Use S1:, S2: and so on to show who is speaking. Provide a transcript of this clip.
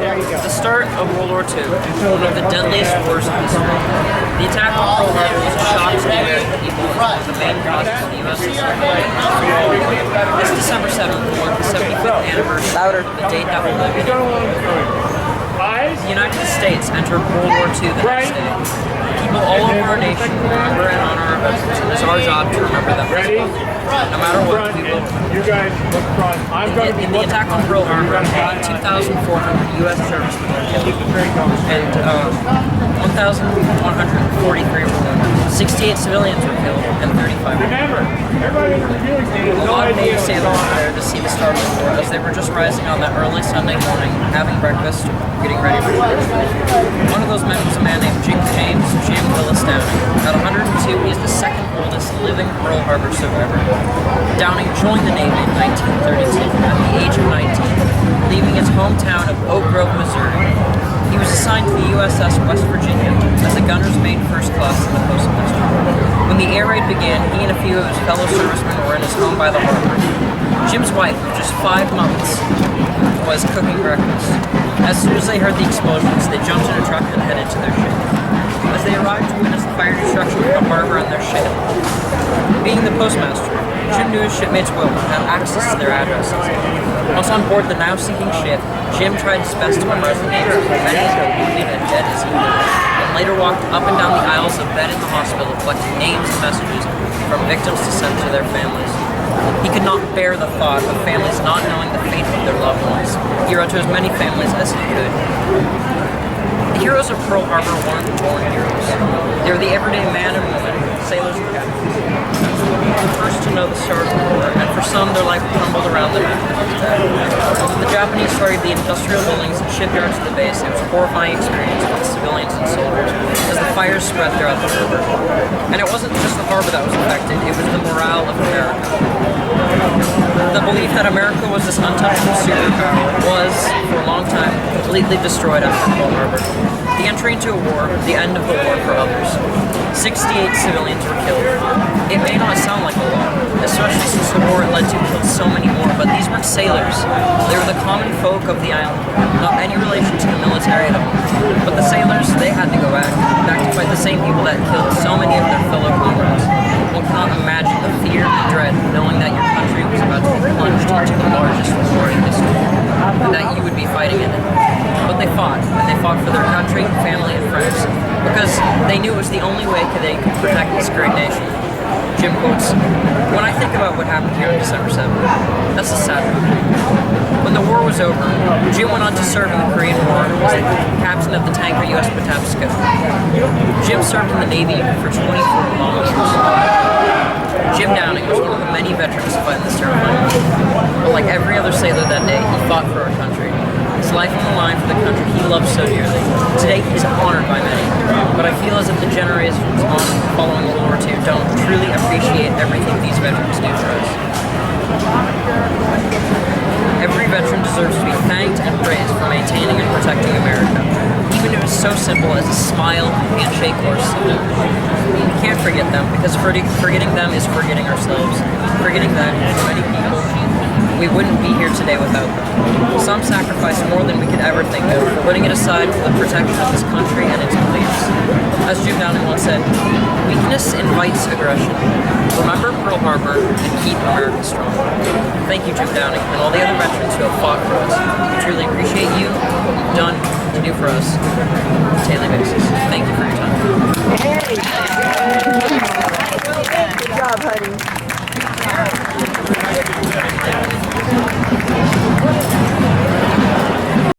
S1: At the start of World War II, one of the deadliest wars in history, the attack on Pearl Harbor was a shock to the American people and one of the main causes of the U.S. This December 7th will mark the 75th anniversary of the date that will live in the United States entered World War II the next day. People all over our nation remember and honor our veterans, and it's our job to remember them as well. No matter what, we will. In the attack on Pearl Harbor, 2,400 U.S. servicemen were killed, and 1,143 were wounded. 68 civilians were killed, and 35 were wounded. A lot of Navy sailors were there to see the start of the war, as they were just rising on that early Sunday morning, having breakfast, getting ready for church. One of those men was a man named James Willis Downing. At 102, he is the second oldest living Pearl Harbor survivor. Downing joined the Navy in 1932 at the age of 19, leaving his hometown of Oak Grove, Missouri. He was assigned to the USS West Virginia as a gunner's mate first class in the postmaster. When the air raid began, he and a few of his fellow servicemen were in his home by the harbor. Jim's wife, of just 5 months, was cooking breakfast. As soon as they heard the explosions, they jumped in a truck and headed to their ship. As they arrived to witness the fire destruction of the harbor and their ship, being the postmaster, Jim knew his shipmates well and had access to their addresses. Once on board the now-sinking ship, Jim tried his best to memorize the names of many as wounded and dead as he could, and later walked up and down the aisles of bed in the hospital collecting names and messages from victims to send to their families. He could not bear the thought of families not knowing the fate of their loved ones. He wrote to as many families as he could. The heroes of Pearl Harbor weren't born heroes. They were the everyday man and woman, sailors and captains. The first to know the start of the war, and for some their life crumbled around them after the attack. When the Japanese started the industrial buildings and shipyards of the base, it was a horrifying experience for the civilians and soldiers as the fires spread throughout the harbor. And it wasn't just the harbor that was affected, it was the morale of America. The belief that America was this untouchable superpower was, for a long time, completely destroyed after Pearl Harbor. The entry into a war, the end of the war for others. 68 civilians were killed. It may not sound like a lot, especially since the war led to kill so many more, but these weren't sailors. They were the common folk of the island, not any relation to the military at all. But the sailors, they had to go back to fight the same people that killed so many of their fellow comrades. One cannot imagine the fear and dread knowing that your country was about to be plunged into the largest war in history, and that you would be fighting in it. But they fought, and they fought for their country, family, and friends, because they knew it was the only way they could protect this great nation. Jim quotes, "When I think about what happened here on December 7th, that's a sad one." When the war was over, Jim went on to serve in the Korean War as the captain of the tanker U.S. Patapsco. Jim served in the Navy for 24 long years. Jim Downing was one of the many veterans to fight in this terrifying war. But like every other sailor that day, he fought for our country. His life on the line for the country he loved so dearly. Today, he's honored by many, but I feel as if the generations on following World War II don't truly appreciate everything these veterans do for us. Every veteran deserves to be thanked and praised for maintaining and protecting America, even if it's so simple as a smile, handshake, or a salute. We can't forget them, because forgetting them is forgetting ourselves. Forgetting that, for many people, we wouldn't be here today without them. Some sacrificed more than we could ever think of, putting it aside for the protection of this country and its beliefs. As Jim Downing once said, weakness invites aggression. Remember Pearl Harbor and keep America strong. Thank you, Jim Downing, and all the other veterans who have fought for us. We truly appreciate you, what you've done to do for us on a daily basis. Thank you for your time.
S2: Hey. Good job, honey.